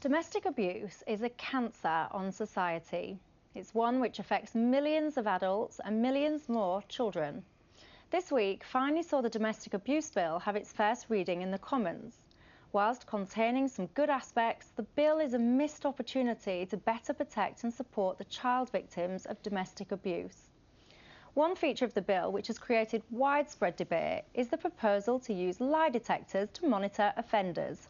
Domestic abuse is a cancer on society. It's one which affects millions of adults and millions more children. This week finally saw the Domestic Abuse Bill have its first reading in the Commons. Whilst containing some good aspects, the bill is a missed opportunity to better protect and support the child victims of domestic abuse. One feature of the bill which has created widespread debate is the proposal to use lie detectors to monitor offenders.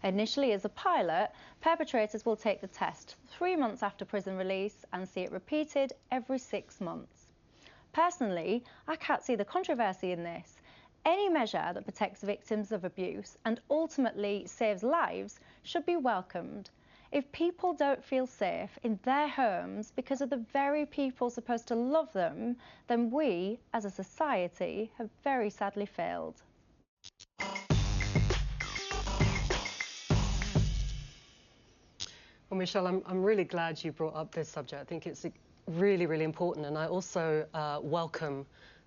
Initially as a pilot, perpetrators will take the test 3 months after prison release and see it repeated every 6 months. Personally, I can't see the controversy in this. Any measure that protects victims of abuse and ultimately saves lives should be welcomed. If people don't feel safe in their homes because of the very people supposed to love them, then we, as a society, have very sadly failed. Well, Michelle, I'm really glad you brought up this subject. I think it's really, really important, and I also welcome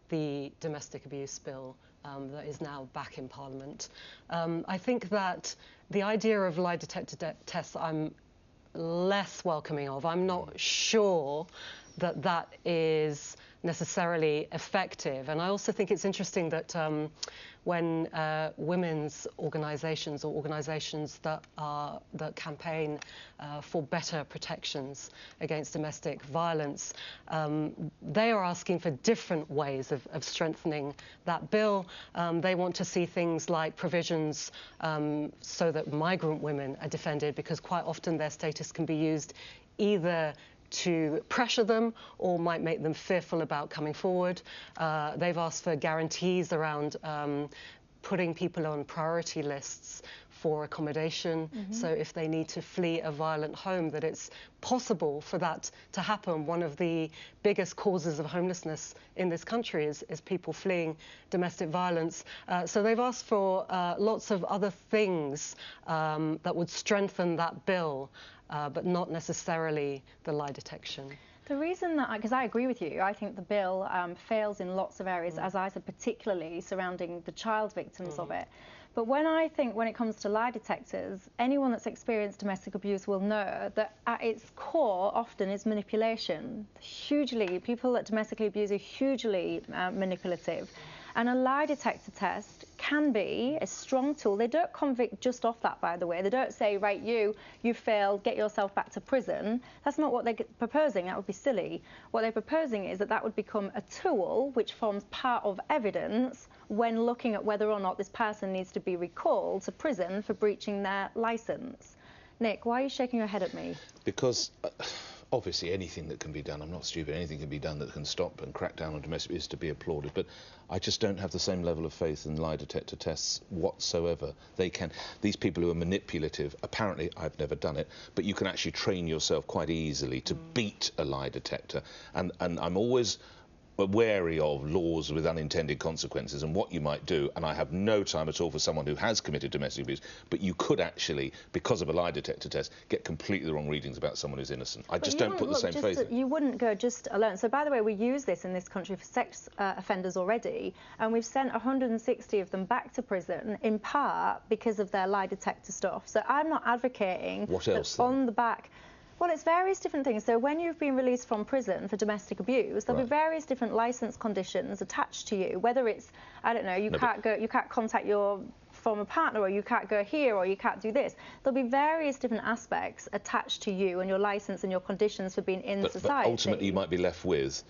the domestic abuse bill that is now back in Parliament. I think that the idea of lie detector tests I'm less welcoming of. I'm not sure that that is necessarily effective, and I also think it's interesting that when women's organisations or organisations that campaign for better protections against domestic violence, they are asking for different ways of strengthening that bill. They want to see things like provisions so that migrant women are defended, because quite often their status can be used either to pressure them or might make them fearful about coming forward. They've asked for guarantees around putting people on priority lists for accommodation. So if they need to flee a violent home, that it's possible for that to happen. One of the biggest causes of homelessness in this country is people fleeing domestic violence. So they've asked for lots of other things that would strengthen that bill, but not necessarily the lie detection. The reason that, because I agree with you, I think the bill fails in lots of areas, as I said, particularly surrounding the child victims of it. But when it comes to lie detectors, anyone that's experienced domestic abuse will know that at its core often is manipulation. People that domestically abuse are hugely manipulative. And a lie detector test can be a strong tool. They don't convict just off that, by the way. They don't say, right, you failed, get yourself back to prison. That's not what they're proposing. That would be silly. What they're proposing is that would become a tool which forms part of evidence when looking at whether or not this person needs to be recalled to prison for breaching their licence. Nick, why are you shaking your head at me? Because obviously anything that can be done, I'm not stupid, anything can be done that can stop and crack down on domestic abuse is to be applauded, but I just don't have the same level of faith in lie detector tests whatsoever. These people who are manipulative, apparently, I've never done it, but you can actually train yourself quite easily to beat a lie detector, and I'm always wary of laws with unintended consequences and what you might do, and I have no time at all for someone who has committed domestic abuse, but you could actually, because of a lie detector test, get completely the wrong readings about someone who's innocent. I just don't put the same faith in. You wouldn't go just alone. So, by the way, we use this in this country for sex offenders already, and we've sent 160 of them back to prison, in part because of their lie detector stuff. So I'm not advocating what else, on the back. Well, it's various different things. So when you've been released from prison for domestic abuse, there'll be various different licence conditions attached to you. Whether it's, I don't know, you can't contact your former partner, or you can't go here, or you can't do this. There'll be various different aspects attached to you and your licence and your conditions for being in society. But ultimately, you might be left with,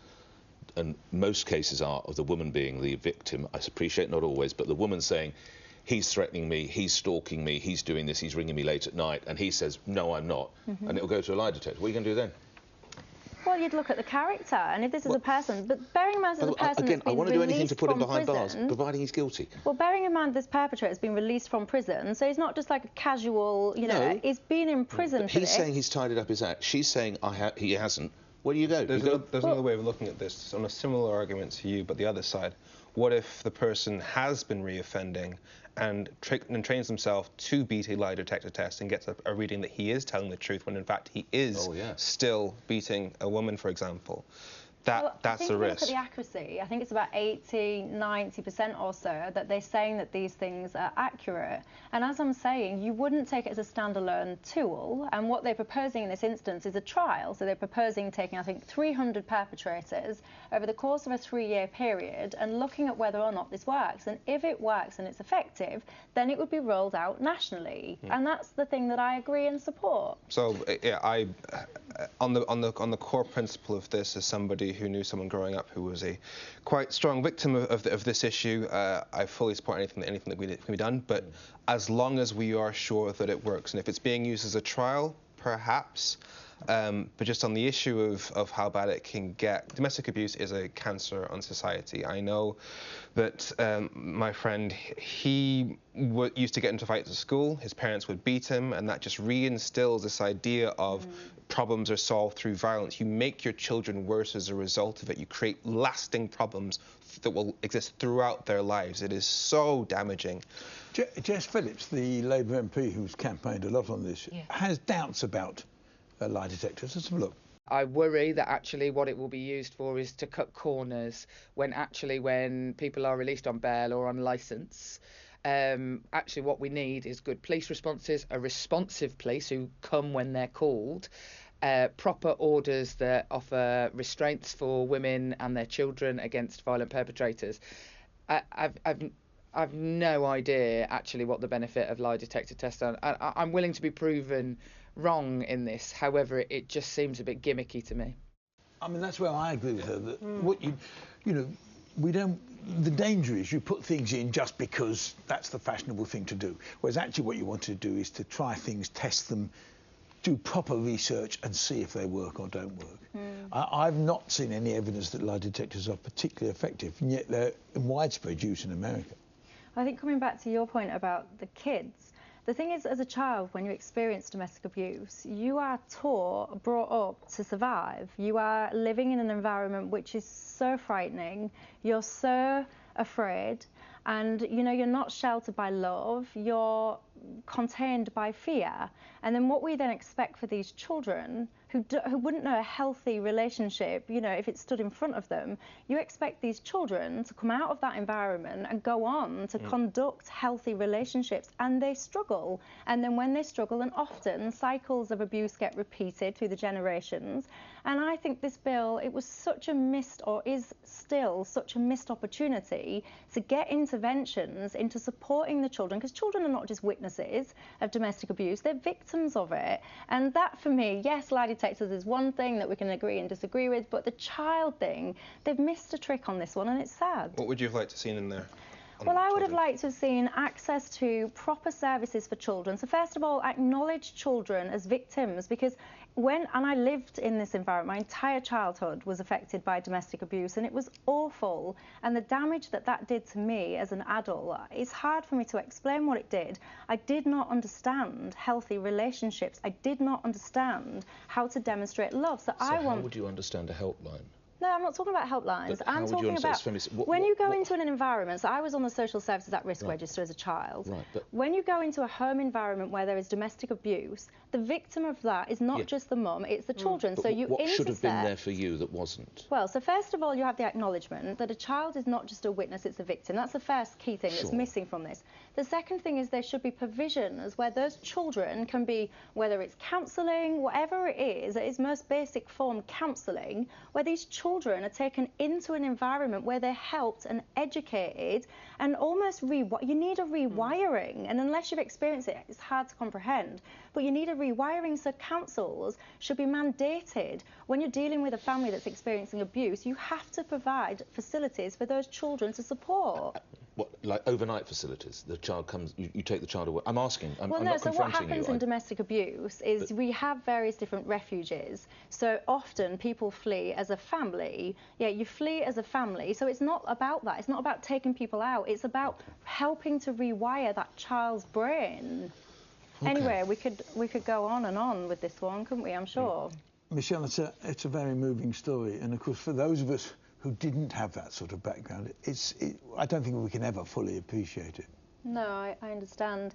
and most cases are, of the woman being the victim. I appreciate not always, but the woman saying, he's threatening me, he's stalking me, he's doing this, he's ringing me late at night, and he says, no, I'm not, and it'll go to a lie detector. What are you going to do then? Well, you'd look at the character, and if this is a person, but bearing in mind this is a person again, that's been I want to do anything to put him behind prison, bars, providing he's guilty. Well, bearing in mind this perpetrator has been released from prison, so he's not just like a casual, you know, he's been in prison for He's saying he's tidied up his act. She's saying he hasn't. Where do you go? There's another way of looking at this, on a similar argument to you, but the other side. What if the person has been reoffending and trains himself to beat a lie detector test and gets a reading that he is telling the truth when in fact he is still beating a woman, for example? that's a risk. Look at the accuracy. I think it's about 80–90% or so that they're saying that these things are accurate. And as I'm saying, you wouldn't take it as a standalone tool. And what they're proposing in this instance is a trial. So they're proposing taking, I think, 300 perpetrators over the course of a 3-year period and looking at whether or not this works. And if it works and it's effective, then it would be rolled out nationally. And that's the thing that I agree and support. So yeah, on the core principle of this, as somebody who knew someone growing up who was a quite strong victim of this issue, I fully support anything that can be done. But as long as we are sure that it works, and if it's being used as a trial, perhaps. But just on the issue of how bad it can get, domestic abuse is a cancer on society. I know that my friend, he used to get into fights at school. His parents would beat him, and that just reinstills this idea of problems are solved through violence. You make your children worse as a result of it. You create lasting problems that will exist throughout their lives. It is so damaging. Jess Phillips, the Labour MP who's campaigned a lot on this, has doubts about lie detectors. Let's have a look. I worry that actually what it will be used for is to cut corners when people are released on bail or on licence. Actually what we need is good police responses, a responsive police who come when they're called, proper orders that offer restraints for women and their children against violent perpetrators. I've no idea actually what the benefit of lie detector tests are. I'm willing to be proven wrong in this. However, it just seems a bit gimmicky to me. I mean, that's where I agree with her. That what you know, we don't. The danger is you put things in just because that's the fashionable thing to do. Whereas actually, what you want to do is to try things, test them, do proper research, and see if they work or don't work. I've not seen any evidence that lie detectors are particularly effective, and yet they're in widespread use in America. I think coming back to your point about the kids, the thing is, as a child, when you experience domestic abuse, you are brought up to survive. You are living in an environment which is so frightening. You're so afraid, and you're not sheltered by love. You're contained by fear. And then what we then expect for these children who wouldn't know a healthy relationship, if it stood in front of them, you expect these children to come out of that environment and go on to conduct healthy relationships, and they struggle. And then when they struggle, and often cycles of abuse get repeated through the generations. And I think this bill, it was such a missed, or is still such a missed opportunity to get interventions into supporting the children, because children are not just witnesses of domestic abuse, they're victims of it. And that, for me, yes, lie detectors is one thing that we can agree and disagree with, but the child thing, they've missed a trick on this one, and it's sad. What would you have liked to see in there? Well, I would have liked to have seen access to proper services for children. So first of all, acknowledge children as victims, because and I lived in this environment, my entire childhood was affected by domestic abuse, and it was awful. And the damage that did to me as an adult, it's hard for me to explain what it did. I did not understand healthy relationships. I did not understand how to demonstrate love. So how would you understand a helpline? No, I'm not talking about helplines. I'm talking about when you go into an environment. So I was on the social services at risk register as a child. When you go into a home environment where there is domestic abuse, the victim of that is not just the mum, it's the children. So you what should have been there for you that wasn't? Well, so first of all, you have the acknowledgement that a child is not just a witness, it's a victim. That's the first key thing that's missing from this. The second thing is there should be provisions where those children can be, whether it's counselling, whatever it is, at its most basic form, counselling, where these children are taken into an environment where they're helped and educated, and almost you need a rewiring. And unless you've experienced it, it's hard to comprehend. But you need a rewiring, so councils should be mandated. When you're dealing with a family that's experiencing abuse, you have to provide facilities for those children to support. What, like overnight facilities? The child comes, you take the child away. I'm asking, I'm no, not so what confronting happens in domestic abuse is we have various different refuges. So often people flee as a family. Yeah, you flee as a family. So it's not about that. It's not about taking people out. It's about helping to rewire that child's brain. Okay. Anyway, we could go on and on with this one, couldn't we? I'm sure. Michelle, it's a very moving story, and of course for those of us who didn't have that sort of background, I don't think we can ever fully appreciate it. No, I understand.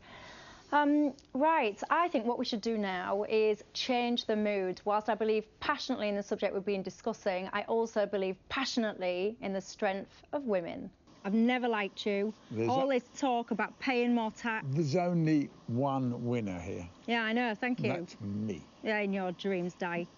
Right, I think what we should do now is change the mood. Whilst I believe passionately in the subject we've been discussing, I also believe passionately in the strength of women. I've never liked you. All this talk about paying more tax. There's only one winner here. Yeah, I know, thank you. That's me. Yeah, in your dreams, Dyke.